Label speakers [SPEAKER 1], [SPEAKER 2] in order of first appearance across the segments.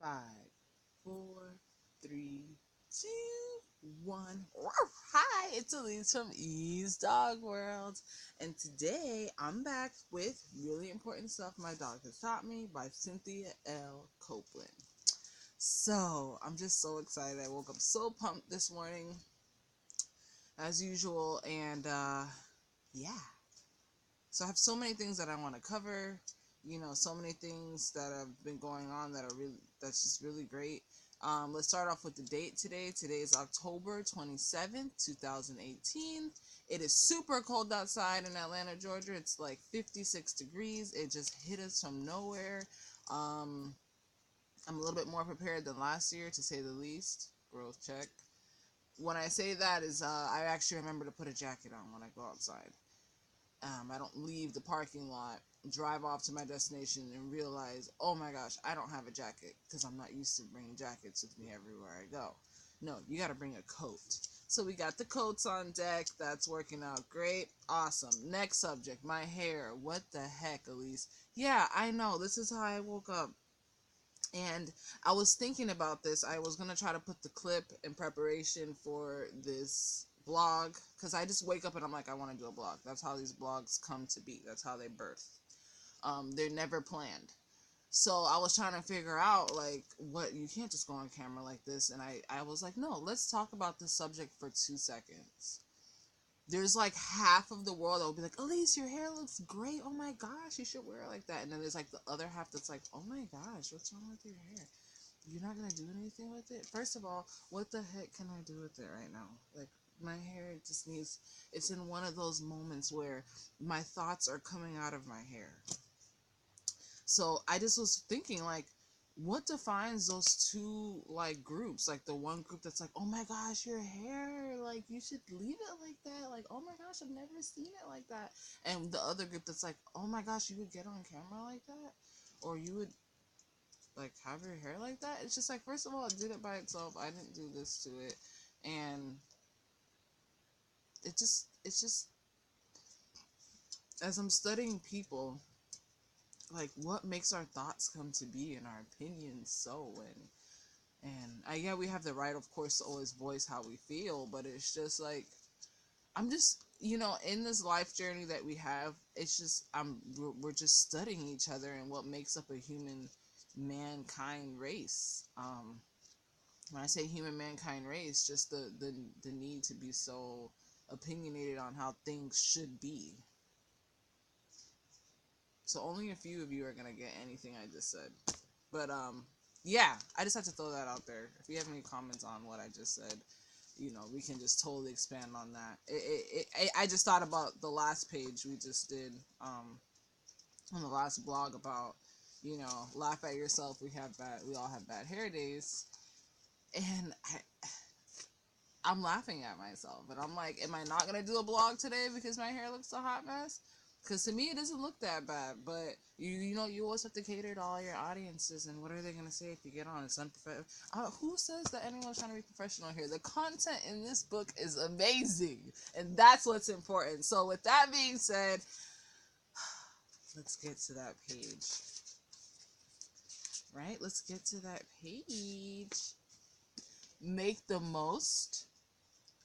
[SPEAKER 1] Five, four, three, two, one. Hi, it's Elise from Edogsworld, and today I'm back with Really Important Stuff My Dog Has Taught Me by Cynthia L. Copeland. So, I'm just so excited. I woke up so pumped this morning, as usual, and yeah. So I have so many things that I want to cover. So many things that have been going on that's just really great. Let's start off with the date today. Today is October 27th, 2018. It is super cold outside in Atlanta, Georgia. It's like 56 degrees. It just hit us from nowhere. I'm a little bit more prepared than last year, to say the least. Growth check. When I say that is, I actually remember to put a jacket on when I go outside. I don't leave the parking lot, drive off to my destination, and realize, oh my gosh, I don't have a jacket, because I'm not used to bringing jackets with me everywhere I go. No, you got to bring a coat. So we got the coats on deck. That's working out great. Awesome. Next subject, my hair. What the heck, Elise? Yeah, I know. This is how I woke up. And I was thinking about this. I was going to try to put the clip in preparation for this blog, because I just wake up and I'm like, I want to do a blog. That's how these blogs come to be. That's how they birth. They're never planned. So I was trying to figure out, like, what, you can't just go on camera like this. And I was like, no, let's talk about this subject for 2 seconds. There's like half of the world that will be like, Elise, your hair looks great. Oh my gosh, you should wear it like that. And then there's like the other half that's like, oh my gosh, what's wrong with your hair? You're not going to do anything with it? First of all, what the heck can I do with it right now? Like, my hair just needs, it's in one of those moments where my thoughts are coming out of my hair. So I just was thinking, like, what defines those two, like, groups? Like, the one group that's like, oh my gosh, your hair, like, you should leave it like that. Like, oh my gosh, I've never seen it like that. And the other group that's like, oh my gosh, you would get on camera like that? Or you would, like, have your hair like that? It's just like, first of all, it did it by itself. I didn't do this to it. And it's just, as I'm studying people, like, what makes our thoughts come to be and our opinions so, yeah, we have the right, of course, to always voice how we feel, but it's just like, I'm just, in this life journey that we have, it's just, we're just studying each other and what makes up a human mankind race. When I say human mankind race, just the need to be so opinionated on how things should be. So only a few of you are gonna get anything I just said. But yeah, I just have to throw that out there. If you have any comments on what I just said, we can just totally expand on that. I just thought about the last page we just did on the last blog about, laugh at yourself. We all have bad hair days, and I'm laughing at myself, and I'm like, am I not gonna do a blog today because my hair looks a hot mess? Because to me, it doesn't look that bad, but you always have to cater to all your audiences, and what are they going to say if you get on? It's unprofessional. Who says that anyone's trying to be professional here? The content in this book is amazing, and that's what's important. So with that being said, let's get to that page. Right? Let's get to that page. Make the most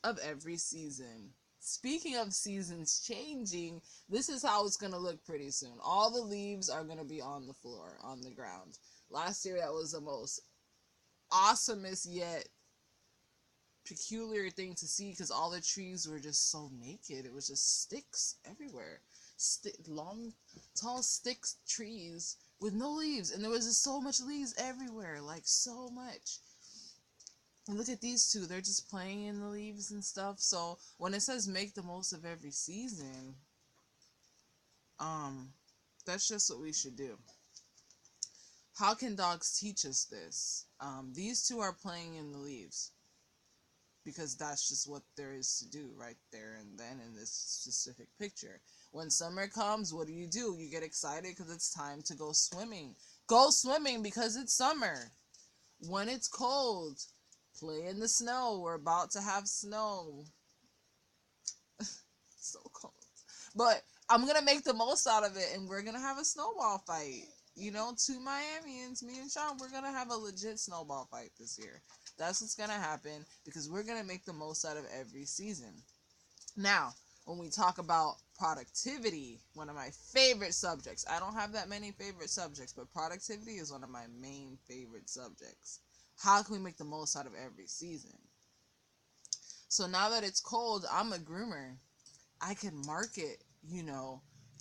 [SPEAKER 1] of every season. Speaking of seasons changing, this is how it's going to look pretty soon. All the leaves are going to be on the floor, on the ground. Last year, that was the most awesomest yet peculiar thing to see, because all the trees were just so naked. It was just sticks everywhere. Long, tall sticks, trees with no leaves. And there was just so much leaves everywhere, like so much. And look at these two. They're just playing in the leaves and stuff. So when it says make the most of every season, that's just what we should do. How can dogs teach us this? These two are playing in the leaves, because that's just what there is to do right there and then in this specific picture. When summer comes, what do? You get excited because it's time to go swimming. Go swimming because it's summer. When it's cold, play in the snow. We're about to have snow. So cold. But I'm going to make the most out of it, and we're going to have a snowball fight. to Miami, and me and Sean, we're gonna have a legit snowball fight this year. That's what's gonna happen because we're gonna make the most out of every season. Now, when we talk about productivity, one of my favorite subjects, I don't have that many favorite subjects, but productivity is one of my main favorite subjects. How can we make the most out of every season? So now that it's cold, I'm a groomer. I can market,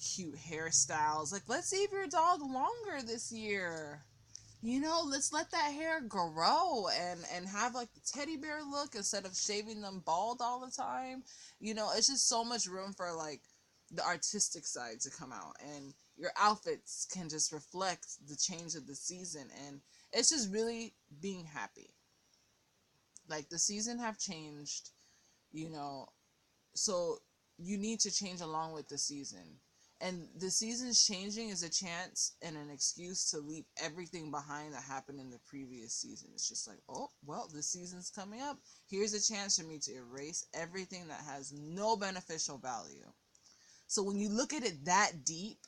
[SPEAKER 1] cute hairstyles. Like, let's save your dog longer this year. Let's let that hair grow and have like the teddy bear look instead of shaving them bald all the time. It's just so much room for like the artistic side to come out, and your outfits can just reflect the change of the season, and it's just really being happy. Like, the season have changed, you know, so you need to change along with the season. And the season's changing is a chance and an excuse to leave everything behind that happened in the previous season. It's just like, oh, well, this season's coming up. Here's a chance for me to erase everything that has no beneficial value. So when you look at it that deep,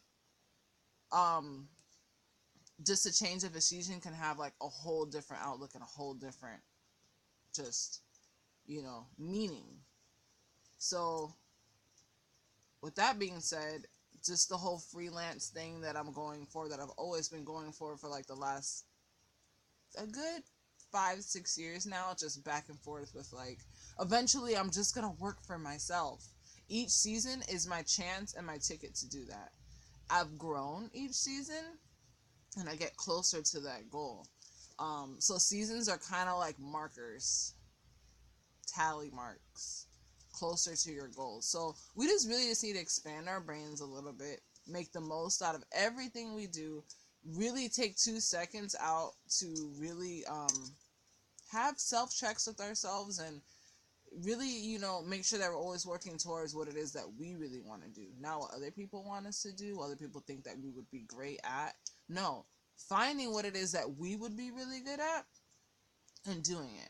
[SPEAKER 1] just a change of a season can have like a whole different outlook and a whole different just, meaning. So with that being said, just the whole freelance thing that I'm going for, that I've always been going for like the last a good 5-6 years now, just back and forth with like, eventually I'm just gonna work for myself. Each season is my chance and my ticket to do that. I've grown each season and I get closer to that goal. So seasons are kind of like markers, tally marks, closer to your goals. So we just need to expand our brains a little bit, make the most out of everything we do, really take 2 seconds out to really have self-checks with ourselves, and really, make sure that we're always working towards what it is that we really want to do. Not what other people want us to do, what other people think that we would be great at. No, finding what it is that we would be really good at and doing it.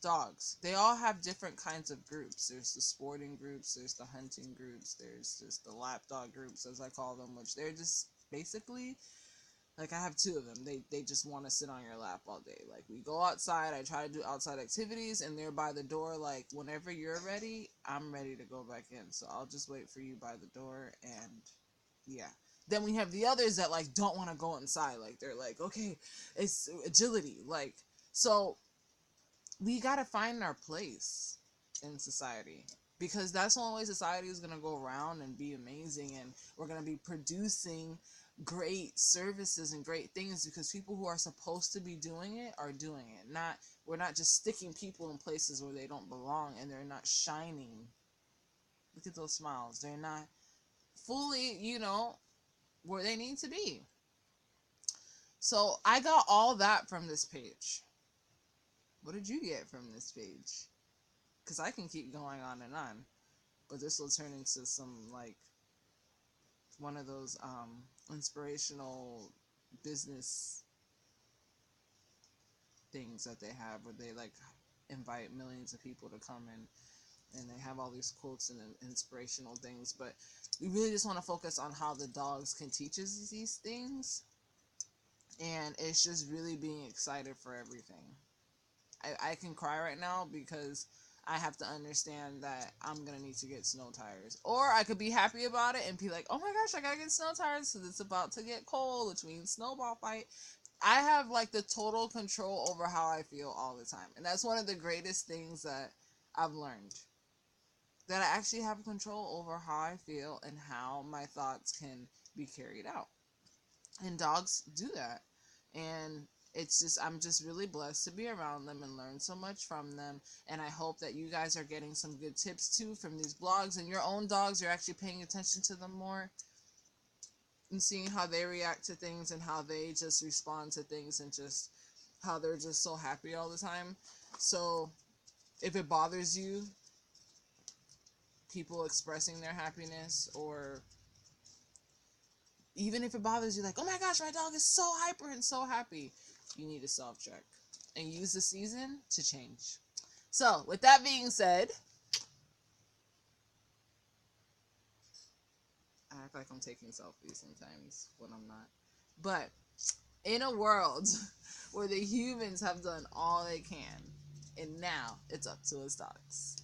[SPEAKER 1] Dogs, they all have different kinds of groups. There's the sporting groups, there's the hunting groups, there's just the lapdog groups, as I call them, which they're just basically, like, I have 2 of them. They just want to sit on your lap all day. Like, we go outside, I try to do outside activities, and they're by the door, like, whenever you're ready, I'm ready to go back in. So I'll just wait for you by the door, and yeah. Then we have the others that, like, don't want to go inside. Like, they're like, okay, it's agility. Like, so we got to find our place in society, because that's the only way society is going to go around and be amazing, and we're going to be producing great services and great things, because people who are supposed to be doing it are doing it. We're not just sticking people in places where they don't belong and they're not shining. Look at those smiles. They're not fully, where they need to be. So I got all that from this page. What did you get from this page? Because I can keep going on and on, but this will turn into some, like, one of those inspirational business things that they have, where they, like, invite millions of people to come in, and they have all these quotes and inspirational things. But we really just want to focus on how the dogs can teach us these things, and it's just really being excited for everything. I can cry right now because I have to understand that I'm going to need to get snow tires. Or I could be happy about it and be like, oh my gosh, I got to get snow tires because it's about to get cold, which means snowball fight. I have, like, the total control over how I feel all the time. And that's one of the greatest things that I've learned. That I actually have control over how I feel and how my thoughts can be carried out. And dogs do that. And I'm just really blessed to be around them and learn so much from them. And I hope that you guys are getting some good tips too from these blogs, and your own dogs, you're actually paying attention to them more and seeing how they react to things and how they just respond to things, and just how they're just so happy all the time. So if it bothers you, people expressing their happiness, or even if it bothers you, like, oh my gosh, my dog is so hyper and so happy, you need to self-check and use the season to change. So, with that being said, I act like I'm taking selfies sometimes when I'm not. But in a world where the humans have done all they can, and now it's up to us dogs.